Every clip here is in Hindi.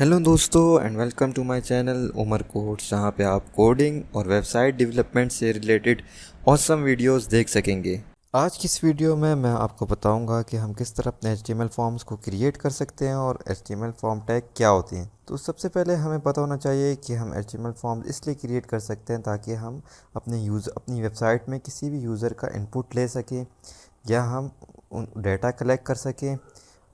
हेलो दोस्तों and welcome to my channel Umar codes, जहाँ पे आप कोडिंग और वेबसाइट डेवलपमेंट से रिलेटेड ऑसम वीडियोस देख सकेंगे। आज की इस वीडियो में मैं आपको बताऊंगा कि हम किस तरह अपने HTML फॉर्म्स को क्रिएट कर सकते हैं और HTML फॉर्म टैग क्या होती हैं। तो सबसे पहले हमें पता होना चाहिए कि हम HTML फॉर्म्स इसलिए क्रिएट कर सकते हैं ताकि हम अपनी वेबसाइट में किसी भी यूज़र का इनपुट ले सकें या हम डेटा कलेक्ट कर सकें।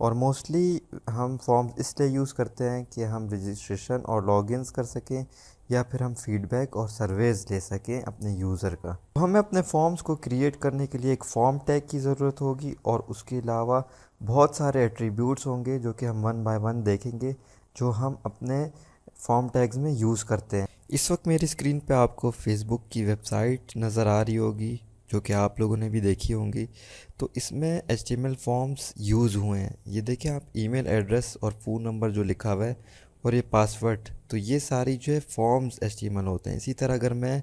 और मोस्टली हम फॉर्म्स इसलिए यूज़ करते हैं कि हम रजिस्ट्रेशन और लॉगिन्स कर सकें या फिर हम फीडबैक और सर्वेज ले सकें अपने यूज़र का। तो हमें अपने फॉर्म्स को क्रिएट करने के लिए एक फॉर्म टैग की ज़रूरत होगी और उसके अलावा बहुत सारे एट्रीब्यूट्स होंगे जो कि हम वन बाय वन देखेंगे, जो हम अपने फॉर्म टैग्स में यूज़ करते हैं। इस वक्त मेरी स्क्रीन पे आपको फेसबुक की वेबसाइट नज़र आ रही होगी, जो कि आप लोगों ने भी देखी होंगी। तो इसमें HTML फॉर्म्स यूज़ हुए हैं। ये देखिए आप, ईमेल एड्रेस और फ़ोन नंबर जो लिखा हुआ है और ये पासवर्ड, तो ये सारी जो है फॉर्म्स HTML होते हैं। इसी तरह अगर मैं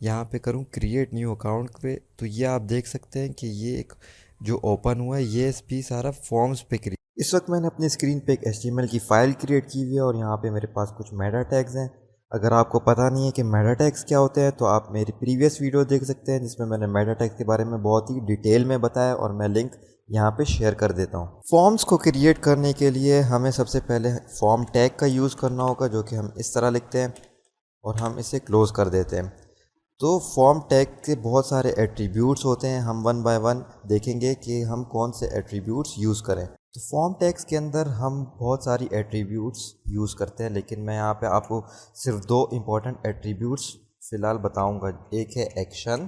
यहाँ पे करूँ क्रिएट न्यू अकाउंट पे, तो ये आप देख सकते हैं कि ये एक जो ओपन हुआ है ये भी सारा फॉर्म्स पे क्रिएट। इस वक्त मैंने अपनी स्क्रीन पे एक HTML की फ़ाइल क्रिएट की हुई है और यहाँ पे मेरे पास कुछ मेटा टैग्स हैं। अगर आपको पता नहीं है कि मेटा टैग्स क्या होते हैं तो आप मेरी प्रीवियस वीडियो देख सकते हैं, जिसमें मैंने मेटा टैग्स के बारे में बहुत ही डिटेल में बताया और मैं लिंक यहाँ पे शेयर कर देता हूँ। फॉर्म्स को क्रिएट करने के लिए हमें सबसे पहले फॉर्म टैग का यूज़ करना होगा, जो कि हम इस तरह लिखते हैं और हम इसे क्लोज़ कर देते हैं। तो फॉर्म टैग के बहुत सारे एट्रीब्यूट्स होते हैं, हम वन बाय वन देखेंगे कि हम कौन से एट्रीब्यूट्स यूज़ करें। तो फॉर्म टैग्स के अंदर हम बहुत सारी एट्रीब्यूट्स यूज़ करते हैं, लेकिन मैं यहाँ पे आपको सिर्फ दो इम्पॉर्टेंट एट्रीब्यूट्स फ़िलहाल बताऊंगा। एक है एक्शन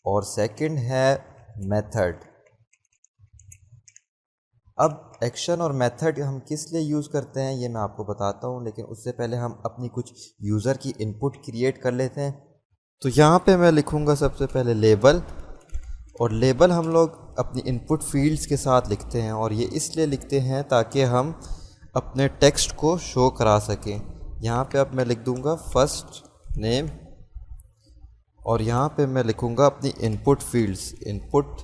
और सेकंड है मेथड। अब एक्शन और मेथड हम किस लिए यूज़ करते हैं ये मैं आपको बताता हूँ, लेकिन उससे पहले हम अपनी कुछ यूज़र की इनपुट क्रिएट कर लेते हैं। तो यहाँ पे मैं लिखूँगा सबसे पहले लेबल, और लेबल हम लोग अपनी इनपुट फील्ड्स के साथ लिखते हैं और ये इसलिए लिखते हैं ताकि हम अपने टेक्स्ट को शो करा सकें। यहाँ पे अब मैं लिख दूँगा फर्स्ट नेम और यहाँ पे मैं लिखूँगा अपनी इनपुट फील्ड्स, इनपुट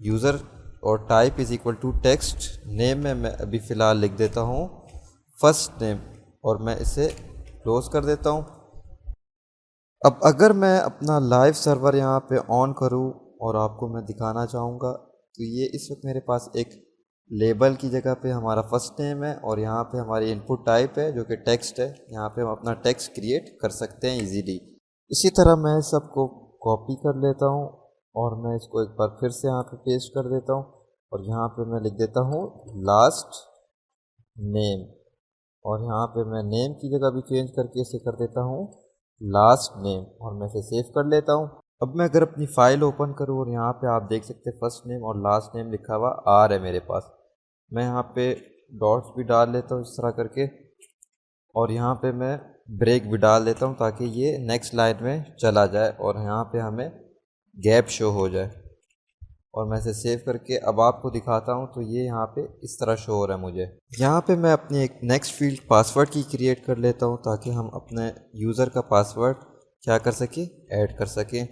यूज़र और type is equal to text name में मैं अभी फ़िलहाल लिख देता हूँ फर्स्ट नेम और मैं इसे क्लोज़ कर देता हूँ। अब अगर मैं अपना लाइव सर्वर यहाँ पे ऑन करूँ और आपको मैं दिखाना चाहूँगा, तो ये इस वक्त मेरे पास एक लेबल की जगह पे हमारा फर्स्ट नेम है और यहाँ पे हमारी इनपुट टाइप है जो कि टेक्स्ट है। यहाँ पे हम अपना टेक्स्ट क्रिएट कर सकते हैं इजीली। इसी तरह मैं सबको कॉपी कर लेता हूँ और मैं इसको एक बार फिर से यहाँ पे पेस्ट कर देता हूँ और यहाँ पे मैं लिख देता हूँ लास्ट नेम और यहाँ पे मैं नेम की जगह भी चेंज करके इसे कर देता हूँ लास्ट नेम और मैं इसे सेव कर लेता हूँ। अब मैं अगर अपनी फ़ाइल ओपन करूँ और यहाँ पे आप देख सकते हैं फर्स्ट नेम और लास्ट नेम लिखा हुआ आर है मेरे पास। मैं यहाँ पे डॉट्स भी डाल लेता हूँ इस तरह करके और यहाँ पे मैं ब्रेक भी डाल देता हूँ ताकि ये नेक्स्ट लाइन में चला जाए और यहाँ पे हमें गैप शो हो जाए। और मैं इसे सेव करके अब आपको दिखाता हूँ तो ये यहाँ पे इस तरह शो हो रहा है मुझे। यहाँ पे मैं अपनी एक नेक्स्ट फील्ड पासवर्ड की क्रिएट कर लेता हूँ ताकि हम अपने यूज़र का पासवर्ड क्या कर सकें, ऐड कर सकें।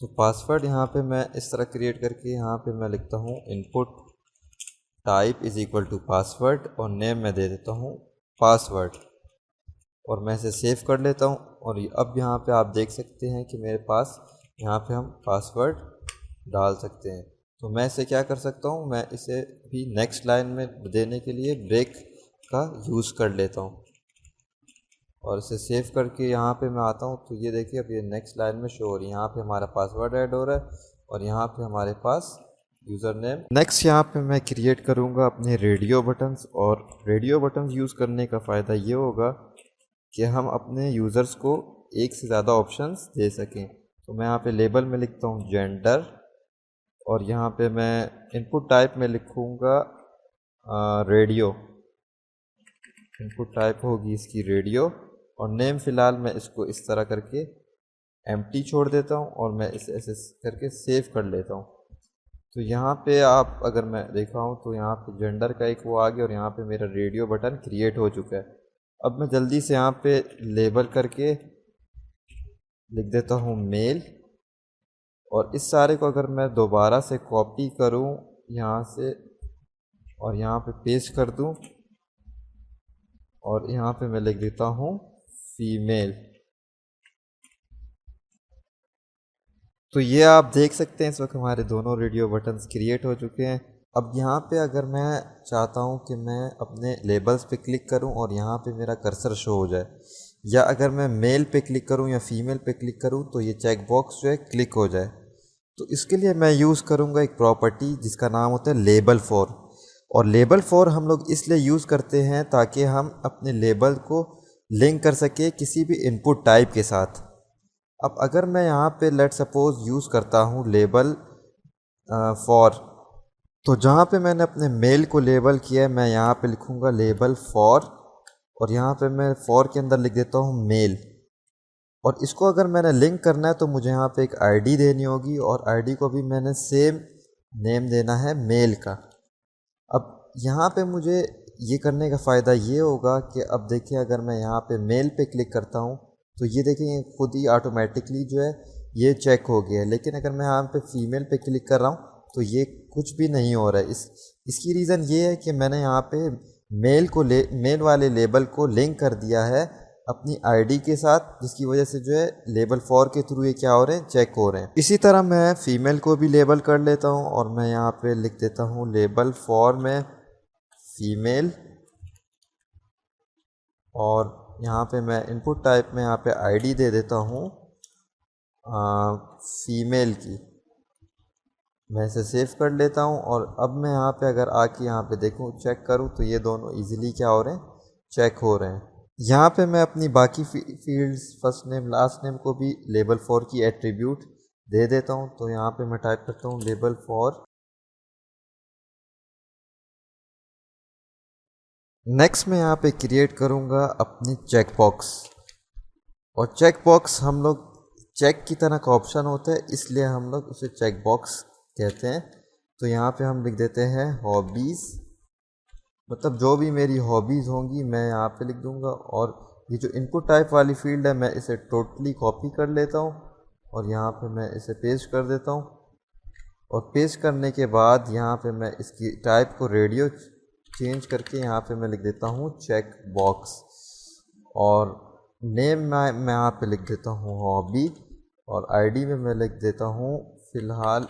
तो पासवर्ड यहाँ पे मैं इस तरह क्रिएट करके यहाँ पे मैं लिखता हूँ input type is equal to password और नेम मैं दे देता हूँ पासवर्ड और मैं इसे सेव कर लेता हूँ। और अब यहाँ पे आप देख सकते हैं कि मेरे पास यहाँ पे हम पासवर्ड डाल सकते हैं। तो मैं इसे क्या कर सकता हूँ, मैं इसे भी नेक्स्ट लाइन में देने के लिए ब्रेक का यूज़ कर लेता हूँ और इसे सेव करके यहाँ पे मैं आता हूँ तो ये देखिए अब ये नेक्स्ट लाइन में शो हो रही है। यहाँ पे हमारा पासवर्ड ऐड हो रहा है और यहाँ पे हमारे पास यूज़र नेम। नेक्स्ट यहाँ पे मैं क्रिएट करूँगा अपने रेडियो बटन्स और रेडियो बटन्स यूज़ करने का फ़ायदा ये होगा कि हम अपने यूज़र्स को एक से ज़्यादा ऑप्शंस दे सकें। तो मैं यहाँ पे लेबल में लिखता हूँ जेंडर और यहाँ पे मैं इनपुट टाइप में लिखूँगा रेडियो, इनपुट टाइप होगी इसकी रेडियो और नेम फ़िलहाल मैं इसको इस तरह करके एम्प्टी छोड़ देता हूँ और मैं इसे ऐसे करके सेव कर लेता हूँ। तो यहाँ पे आप अगर मैं देखा हूँ तो यहाँ पे जेंडर का एक वो आ गया और यहाँ पे मेरा रेडियो बटन क्रिएट हो चुका है। अब मैं जल्दी से यहाँ पे लेबल करके लिख देता हूँ मेल और इस सारे को अगर मैं दोबारा से कॉपी करूँ यहाँ से और यहाँ पे पेस्ट कर दूँ और यहाँ पे मैं लिख देता हूँ फीमेल। तो ये आप देख सकते हैं इस वक्त हमारे दोनों रेडियो बटन्स क्रिएट हो चुके हैं। अब यहाँ पे अगर मैं चाहता हूँ कि मैं अपने लेबल्स पे क्लिक करूँ और यहाँ पे मेरा कर्सर शो हो जाए, या अगर मैं मेल पे क्लिक करूँ या फीमेल पे क्लिक करूँ तो ये चेक बॉक्स जो है क्लिक हो जाए, तो इसके लिए मैं यूज़ करूँगा एक प्रॉपर्टी जिसका नाम होता है लेबल फॉर। और लेबल फॉर हम लोग इसलिए यूज़ करते हैं ताकि हम अपने लेबल को लिंक कर सके किसी भी इनपुट टाइप के साथ। अब अगर मैं यहाँ पे लेट सपोज यूज़ करता हूँ लेबल फॉर, तो जहाँ पे मैंने अपने मेल को लेबल किया है मैं यहाँ पे लिखूँगा लेबल फॉर, और यहाँ पे मैं फॉर के अंदर लिख देता हूँ मेल। और इसको अगर मैंने लिंक करना है तो मुझे यहाँ पे एक आईडी देनी होगी, और आईडी को भी मैंने सेम नेम देना है मेल का। अब यहाँ पे मुझे ये करने का फ़ायदा ये होगा कि अब देखिए अगर मैं यहाँ पे मेल पे क्लिक करता हूँ तो ये देखिए खुद ही ऑटोमेटिकली जो है ये चेक हो गया है, लेकिन अगर मैं यहाँ पे फीमेल पे क्लिक कर रहा हूँ तो ये कुछ भी नहीं हो रहा है। इसकी रीज़न ये है कि मैंने यहाँ पे मेल वाले लेबल को लिंक कर दिया है अपनी आईडी के साथ, जिसकी वजह से जो है लेबल फॉर के थ्रू ये क्या हो रहे हैं, चेक हो रहे हैं। इसी तरह मैं फ़ीमेल को भी लेबल कर लेता हूँ और मैं यहाँ पे लिख देता हूँ लेबल फॉर में फीमेल, और यहाँ पे मैं इनपुट टाइप में यहाँ पे आईडी दे देता हूँ फीमेल की। मैं इसे सेव कर लेता हूँ, और अब मैं यहाँ पे अगर आके यहाँ पे देखूँ चेक करूँ तो ये दोनों इजीली क्या हो रहे हैं, चेक हो रहे हैं। यहाँ पे मैं अपनी बाकी fields first name last name को भी लेबल फॉर की एट्रीब्यूट दे देता हूँ। तो यहाँ पे मैं टाइप करता हूँ लेबल फॉर। नेक्स्ट मैं यहाँ पे क्रिएट करूँगा अपनी चेक बॉक्स, और चेक बॉक्स हम लोग चेक की तरह का ऑप्शन होता है इसलिए हम लोग उसे चेक बॉक्स कहते हैं। तो यहाँ पे हम लिख देते हैं हॉबीज़, मतलब जो भी मेरी हॉबीज़ होंगी मैं यहाँ पे लिख दूँगा। और ये जो इनपुट टाइप वाली फील्ड है मैं इसे टोटली कॉपी कर लेता हूँ और यहाँ पे मैं इसे पेस्ट कर देता हूँ। और पेस्ट करने के बाद यहाँ पे मैं इसकी टाइप को रेडियो चेंज करके यहाँ पे मैं लिख देता हूँ चेक बॉक्स, और नेम मैं यहाँ पे लिख देता हूँ हॉबी, और आईडी में मैं लिख देता हूँ फ़िलहाल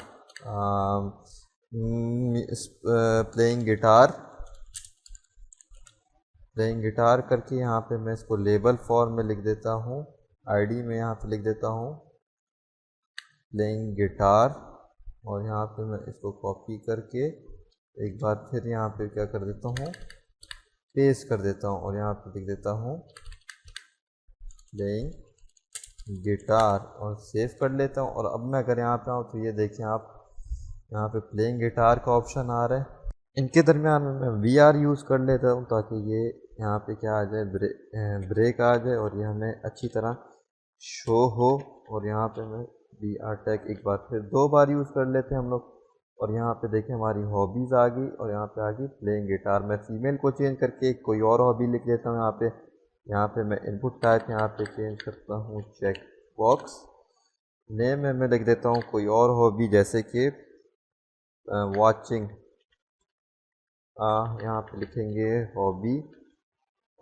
प्लेइंग गिटार करके यहाँ पे मैं इसको लेबल फॉर में लिख देता हूँ। आईडी में यहाँ पे लिख देता हूँ प्लेइंग गिटार, और यहाँ पे मैं इसको कॉपी करके एक बार फिर यहाँ पे क्या कर देता हूँ, पेस्ट कर देता हूँ, और यहाँ पे लिख देता हूँ प्लेइंग गिटार और सेव कर लेता हूँ। और अब मैं अगर यहाँ पे आऊँ तो ये देखें आप, यहाँ पे प्लेइंग गिटार का ऑप्शन आ रहा है। इनके दरमियान में मैं VR यूज़ कर लेता हूँ ताकि ये यहाँ पे क्या आ जाए, ब्रेक आ जाए और ये हमें अच्छी तरह शो हो। और यहाँ पे मैं VR टैग एक बार फिर 2 बार यूज़ कर लेते हैं हम लोग। और यहाँ पे देखें हमारी हॉबीज़ आ गई, और यहाँ पे आ गई प्लेइंग गिटार। मैं फीमेल को चेंज करके कोई और हॉबी लिख देता हूँ यहाँ पे मैं इनपुट टाइप यहाँ पे चेंज करता हूँ चेक बॉक्स। नेम में मैं लिख देता हूँ कोई और हॉबी जैसे कि वॉचिंग, यहाँ पे लिखेंगे हॉबी,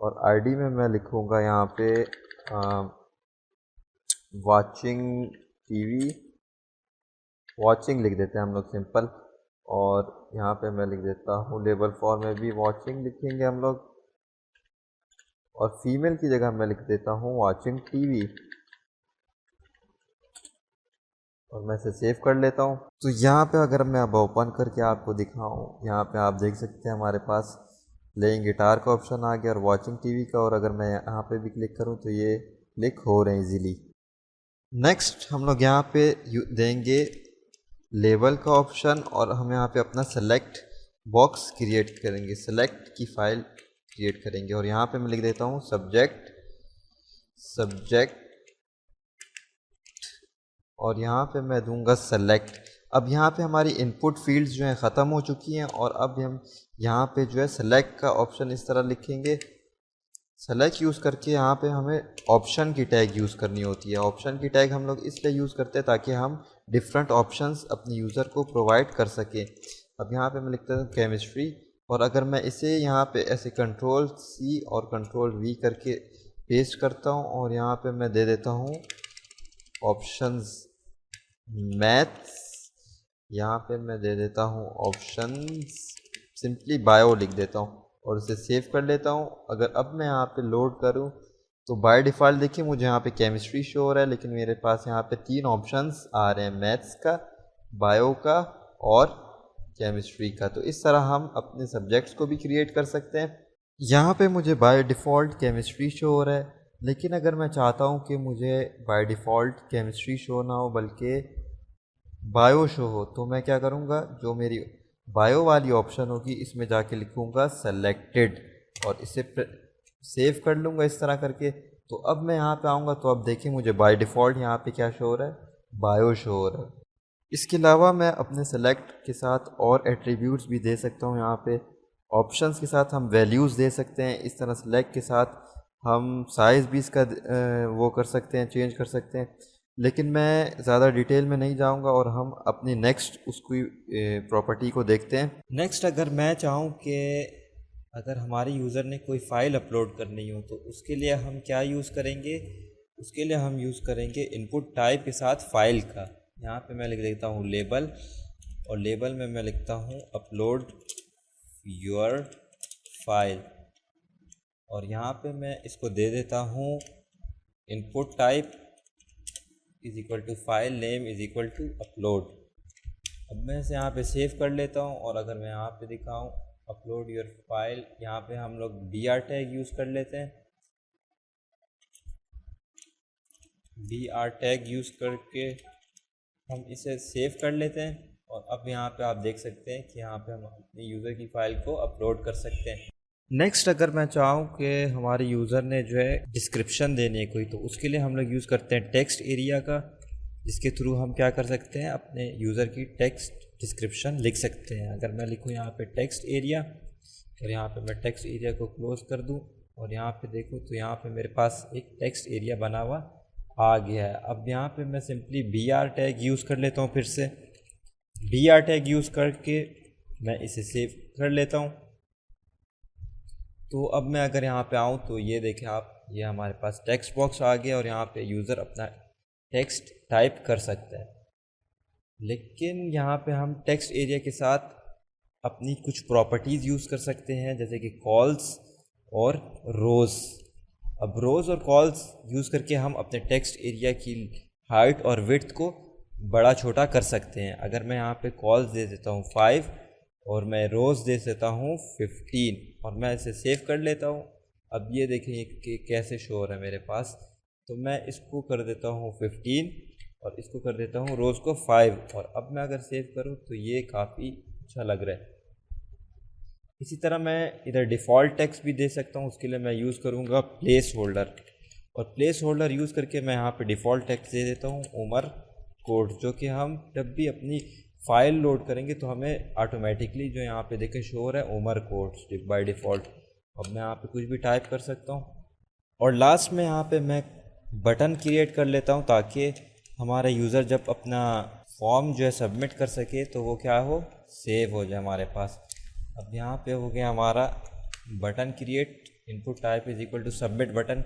और आईडी में मैं लिखूँगा यहाँ पे वॉचिंग टीवी, वॉचिंग लिख देते हैं हम लोग सिंपल। और यहाँ पे मैं लिख देता हूँ लेबल फॉर में भी वॉचिंग लिखेंगे हम लोग, और फीमेल की जगह मैं लिख देता हूँ वॉचिंग टीवी, और मैं इसे सेव कर लेता हूँ। तो यहाँ पे अगर मैं अब ओपन करके आपको दिखाऊँ, यहाँ पे आप देख सकते हैं हमारे पास प्लेइंग गिटार का ऑप्शन आ गया और वॉचिंग टीवी का, और अगर मैं यहाँ पे भी क्लिक करूँ तो ये क्लिक हो रहे हैं इजीली। नेक्स्ट हम लोग यहाँ पे देंगे लेबल का ऑप्शन, और हम यहाँ पे अपना सेलेक्ट बॉक्स क्रिएट करेंगे, सेलेक्ट की फ़ाइल क्रिएट करेंगे। और यहाँ पे मैं लिख देता हूँ सब्जेक्ट, और यहाँ पे मैं दूंगा सेलेक्ट। अब यहाँ पे हमारी इनपुट फील्ड्स जो हैं ख़त्म हो चुकी हैं, और अब हम यहाँ पे जो है सेलेक्ट का ऑप्शन इस तरह लिखेंगे। सेलेक्ट यूज़ करके यहाँ पे हमें ऑप्शन की टैग यूज़ करनी होती है। ऑप्शन की टैग हम लोग इसलिए यूज़ करते हैं ताकि हम डिफरेंट ऑप्शंस अपने यूज़र को प्रोवाइड कर सकें। अब यहाँ पे मैं लिखता हूँ केमिस्ट्री, और अगर मैं इसे यहाँ पे ऐसे कंट्रोल C और कंट्रोल V करके पेस्ट करता हूँ और यहाँ पे मैं दे देता हूँ ऑप्शंस मैथ्स, यहाँ पे मैं दे देता हूँ ऑप्शंस सिंपली बायो लिख देता हूँ और इसे सेव कर लेता हूँ। अगर अब मैं यहाँ पे लोड करूँ तो बाय डिफ़ॉल्ट देखिए मुझे यहाँ पे केमिस्ट्री शो हो रहा है, लेकिन मेरे पास यहाँ पे 3 ऑप्शंस आ रहे हैं, मैथ्स का, बायो का और केमिस्ट्री का। तो इस तरह हम अपने सब्जेक्ट्स को भी क्रिएट कर सकते हैं। यहाँ पे मुझे बाय डिफ़ॉल्ट केमिस्ट्री शो हो रहा है, लेकिन अगर मैं चाहता हूँ कि मुझे बाय डिफ़ॉल्ट केमिस्ट्री शो ना हो बल्कि बायो शो हो, तो मैं क्या करूँगा, जो मेरी बायो वाली ऑप्शन होगी इसमें जाके लिखूँगा सेलेक्टेड और इसे सेव कर लूँगा इस तरह करके। तो अब मैं यहाँ पे आऊँगा तो अब देखिए मुझे बाय डिफ़ॉल्ट यहाँ पे क्या शो हो रहा है, बायो शो हो रहा है। इसके अलावा मैं अपने सेलेक्ट के साथ और एट्रीब्यूट्स भी दे सकता हूँ। यहाँ पे ऑप्शंस के साथ हम वैल्यूज़ दे सकते हैं, इस तरह सेलेक्ट के साथ हम साइज़ भी इसका वो कर सकते हैं, चेंज कर सकते हैं। लेकिन मैं ज़्यादा डिटेल में नहीं जाऊंगा और हम अपनी नेक्स्ट उसकी प्रॉपर्टी को देखते हैं। नेक्स्ट अगर मैं चाहूँ कि अगर हमारे यूज़र ने कोई फ़ाइल अपलोड करनी हो तो उसके लिए हम क्या यूज़ करेंगे, उसके लिए हम यूज़ करेंगे इनपुट टाइप के साथ फ़ाइल का। यहाँ पे मैं लिख देता हूँ लेबल और लेबल में मैं लिखता हूँ अपलोड योर फाइल और यहाँ पे मैं इसको दे देता हूँ input type is equal to file name is equal to upload. अब मैं इसे यहाँ पे सेव कर लेता हूँ और अगर मैं यहाँ पे दिखाऊँ अपलोड योर फाइल, यहाँ पे हम लोग br टैग यूज़ कर लेते हैं। br टैग यूज़ करके हम इसे सेव कर लेते हैं और अब यहाँ पे आप देख सकते हैं कि यहाँ पे हम अपने यूज़र की फ़ाइल को अपलोड कर सकते हैं। नेक्स्ट अगर मैं चाहूँ कि हमारे यूज़र ने जो है डिस्क्रिप्शन देनी है कोई, तो उसके लिए हम लोग यूज़ करते हैं टेक्स्ट एरिया का, जिसके थ्रू हम क्या कर सकते हैं, अपने यूज़र की टेक्स्ट डिस्क्रिप्शन लिख सकते हैं। अगर मैं लिखूँ यहाँ पे टेक्स्ट एरिया और यहाँ पे मैं टेक्स्ट एरिया को क्लोज़ कर दूँ और यहाँ पे देखूँ तो यहाँ पे मेरे पास एक टेक्स्ट एरिया बना हुआ आ गया है। अब यहाँ पे मैं सिंपली br टैग यूज़ कर लेता हूँ, फिर से br टैग यूज़ करके मैं इसे सेव कर लेता हूँ। तो अब मैं अगर यहाँ पे आऊँ तो ये देखें आप, ये हमारे पास टेक्स्ट बॉक्स आ गया और यहाँ पे यूज़र अपना टेक्स्ट टाइप कर सकता है। लेकिन यहाँ पे हम टेक्स्ट एरिया के साथ अपनी कुछ प्रॉपर्टीज़ यूज़ कर सकते हैं, जैसे कि कॉल्स और रोज़। अब रोज़ और कॉल्स यूज़ करके हम अपने टेक्स्ट एरिया की हाइट और विड्थ को बड़ा छोटा कर सकते हैं। अगर मैं यहाँ पे कॉल्स दे देता हूँ 5 और मैं रोज़ दे देता हूँ 15 और मैं इसे सेव कर लेता हूँ। अब ये देखें कि कैसे शो हो रहा है मेरे पास। तो मैं इसको कर देता हूँ 15 और इसको कर देता हूँ रोज़ को 5 और अब मैं अगर सेव करूँ तो ये काफ़ी अच्छा लग रहा है। इसी तरह मैं इधर डिफ़ॉल्ट टेक्स्ट भी दे सकता हूँ, उसके लिए मैं यूज़ करूँगा प्लेस होल्डर और प्लेस होल्डर यूज़ करके मैं यहाँ पे डिफ़ॉल्ट टेक्स्ट दे देता हूँ उमर कोड, जो कि हम जब भी अपनी फ़ाइल लोड करेंगे तो हमें ऑटोमेटिकली जो यहाँ पे देखें शो हो रहा है उमर कोड बाय डिफ़ॉल्ट। अब मैं यहाँ पे कुछ भी टाइप कर सकता हूँ और लास्ट में यहाँ पे मैं बटन क्रिएट कर लेता हूँ ताकि हमारा यूज़र जब अपना फॉर्म जो है सबमिट कर सके तो वो क्या हो, सेव हो जाए हमारे पास। अब यहाँ पे हो गया हमारा button create, input type is equal to submit button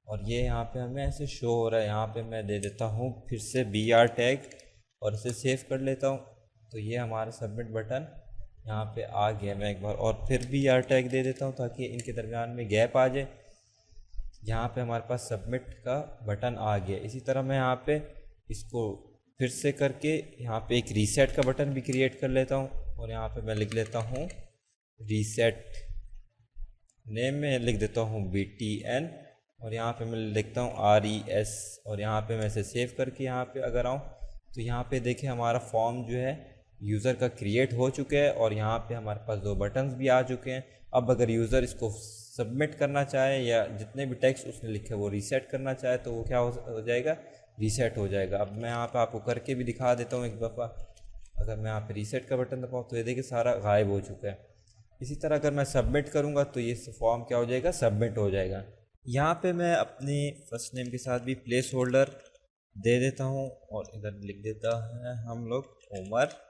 और ये यहाँ पे हमें ऐसे शो हो रहा है। यहाँ पे मैं दे देता हूँ फिर से br टैग और इसे सेव कर लेता हूँ तो ये हमारा सबमिट बटन यहाँ पे आ गया। मैं एक बार और फिर br टैग दे देता हूँ ताकि इनके दरमियान में गैप आ जाए। यहाँ पे हमारे पास सबमिट का बटन आ गया। इसी तरह मैं यहाँ पे इसको फिर से करके यहाँ पे एक रीसेट का बटन भी क्रिएट कर लेता हूँ और यहाँ पे मैं लिख लेता हूँ रीसेट, नेम में लिख देता हूँ btn और यहाँ पे मैं लिखता हूँ res और यहाँ पे मैं इसे सेव करके यहाँ पे अगर आऊँ तो यहाँ पे देखें हमारा फॉर्म जो है यूज़र का क्रिएट हो चुका है और यहाँ पे हमारे पास 2 बटन्स भी आ चुके हैं। अब अगर यूज़र इसको सबमिट करना चाहे या जितने भी टेक्स्ट उसने लिखे वो रीसेट करना चाहे तो वो क्या हो जाएगा, रीसेट हो जाएगा। अब मैं यहाँ पे आपको करके भी दिखा देता हूँ एक दफ़ा। अगर मैं यहाँ पे रीसेट का बटन दबाऊँ तो ये देखिए सारा गायब हो चुका है। इसी तरह अगर मैं सबमिट करूँगा तो ये फॉर्म क्या हो जाएगा, सबमिट हो जाएगा। यहाँ पे मैं अपनी फर्स्ट नेम के साथ भी प्लेस होल्डर दे देता हूँ और इधर लिख देता है हम लोग उमर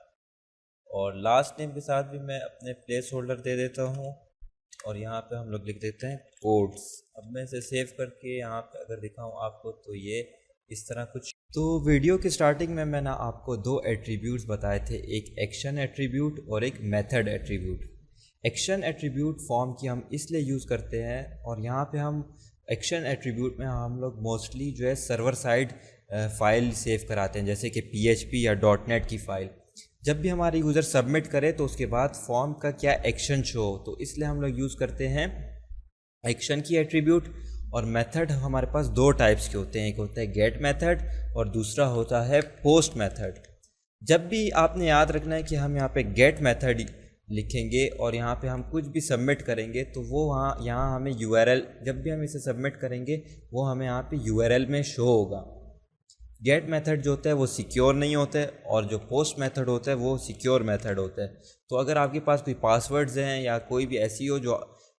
और लास्ट नेम के साथ भी मैं अपने प्लेस होल्डर दे देता हूँ और यहाँ पे हम लोग लिख देते हैं कोड्स। अब मैं इसे सेव करके यहाँ पे अगर दिखाऊँ आपको तो ये इस तरह कुछ। तो वीडियो की स्टार्टिंग में मैंने आपको दो एट्रीब्यूट्स बताए थे, एक एक्शन एट्रीब्यूट और एक method attribute. Action attribute form की हम इसलिए यूज़ करते हैं और यहाँ पे हम एक्शन एट्रीब्यूट में हम लोग मोस्टली जो है सर्वर साइड फ़ाइल सेव कराते हैं, जैसे कि PHP या .NET की फ़ाइल। जब भी हमारे यूज़र सबमिट करे तो उसके बाद फॉर्म का क्या एक्शन शो हो, तो इसलिए हम लोग यूज़ करते हैं एक्शन की एट्रीब्यूट। और मेथड हमारे पास दो टाइप्स के होते हैं, एक होता है गेट मेथड और दूसरा होता है पोस्ट मेथड। जब भी आपने याद रखना है कि हम यहाँ पे गेट मेथड लिखेंगे और यहाँ पे हम कुछ भी सबमिट करेंगे तो वो यहाँ हमें URL, जब भी हम इसे सबमिट करेंगे वो हमें यहाँ पे URL में शो होगा। गेट मेथड जो होता है वो सिक्योर नहीं होता है और जो पोस्ट मेथड होता है वो सिक्योर मेथड होता है। तो अगर आपके पास कोई पासवर्ड्स हैं या कोई भी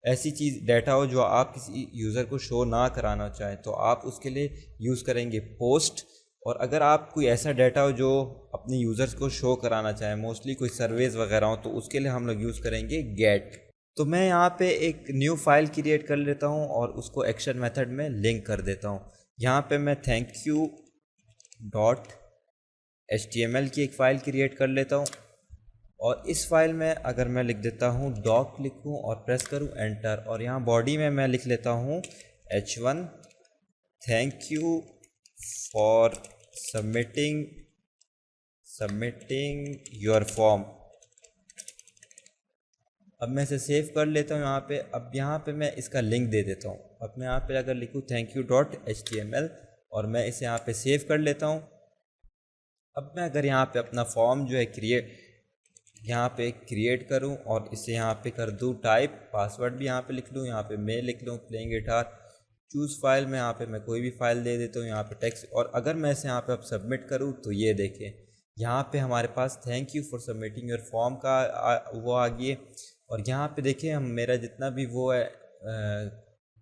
ऐसी चीज़ डाटा हो जो आप किसी यूज़र को शो ना कराना चाहें तो आप उसके लिए यूज़ करेंगे पोस्ट। और अगर आप कोई ऐसा डाटा हो जो अपने यूज़र्स को शो कराना चाहें, मोस्टली कोई सर्वेज वगैरह हो, तो उसके लिए हम लोग यूज़ करेंगे गेट। तो मैं यहाँ पे एक न्यू फाइल क्रिएट कर लेता हूँ और उसको एक्शन मेथड में लिंक कर देता हूँ। यहाँ पे मैं thankyou.html की एक फ़ाइल क्रिएट कर लेता हूँ और इस फाइल में अगर मैं लिख देता हूँ डॉक लिखूँ और प्रेस करूँ एंटर और यहाँ बॉडी में मैं लिख लेता हूँ H1 thank you for submitting your form. अब मैं इसे सेव कर लेता हूँ यहाँ पे। अब यहाँ पे मैं इसका लिंक दे देता हूँ। अब मैं यहाँ पे अगर लिखूँ thankyou.html और मैं इसे यहाँ पे सेव कर लेता हूँ। अब मैं अगर यहाँ पे अपना फॉर्म जो है क्रिएट करूँ और इसे यहाँ पे कर दूँ टाइप, पासवर्ड भी यहाँ पे लिख लूँ, यहाँ पे मैं लिख लूँ प्लेइंग गिटार, चूज़ फाइल में यहाँ पे मैं कोई भी फाइल दे देता हूँ, यहाँ पे टेक्स्ट। और अगर मैं इसे यहाँ पे अब सबमिट करूँ तो ये देखें यहाँ पे हमारे पास thank you for submitting your form का वो आ गई। और यहाँ पे देखें हम मेरा जितना भी वो है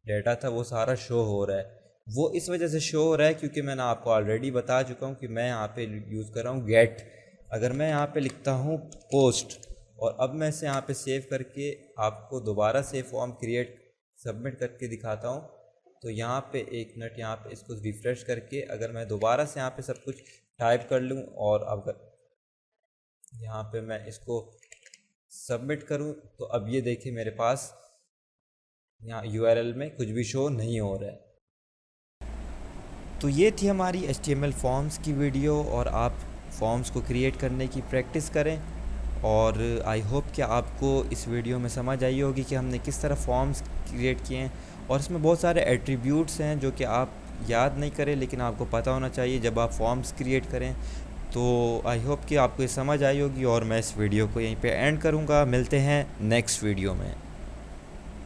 डेटा था वो सारा शो हो रहा है। वो इस वजह से शो हो रहा है क्योंकि मैंने आपको ऑलरेडी बता चुका हूँ कि मैं यहाँ पे यूज़ कर रहा हूँ गेट। अगर मैं यहाँ पे लिखता हूँ पोस्ट और अब मैं इसे यहाँ पे सेव करके आपको दोबारा से फॉर्म सबमिट करके दिखाता हूँ, तो यहाँ पे एक मिनट यहाँ पे इसको रिफ़्रेश करके अगर मैं दोबारा से यहाँ पे सब कुछ टाइप कर लूँ और अगर यहाँ पे मैं इसको सबमिट करूँ तो अब ये देखिए मेरे पास यहाँ URL में कुछ भी शो नहीं हो रहा है। तो ये थी हमारी HTML फॉर्म्स की वीडियो और आप फॉर्म्स को क्रिएट करने की प्रैक्टिस करें। और आई होप कि आपको इस वीडियो में समझ आई होगी कि हमने किस तरह फॉर्म्स क्रिएट किए हैं। और इसमें बहुत सारे एट्रीब्यूट्स हैं जो कि आप याद नहीं करें लेकिन आपको पता होना चाहिए जब आप फॉर्म्स क्रिएट करें। तो आई होप कि आपको ये समझ आई होगी और मैं इस वीडियो को यहीं पे एंड करूँगा। मिलते हैं नेक्स्ट वीडियो में।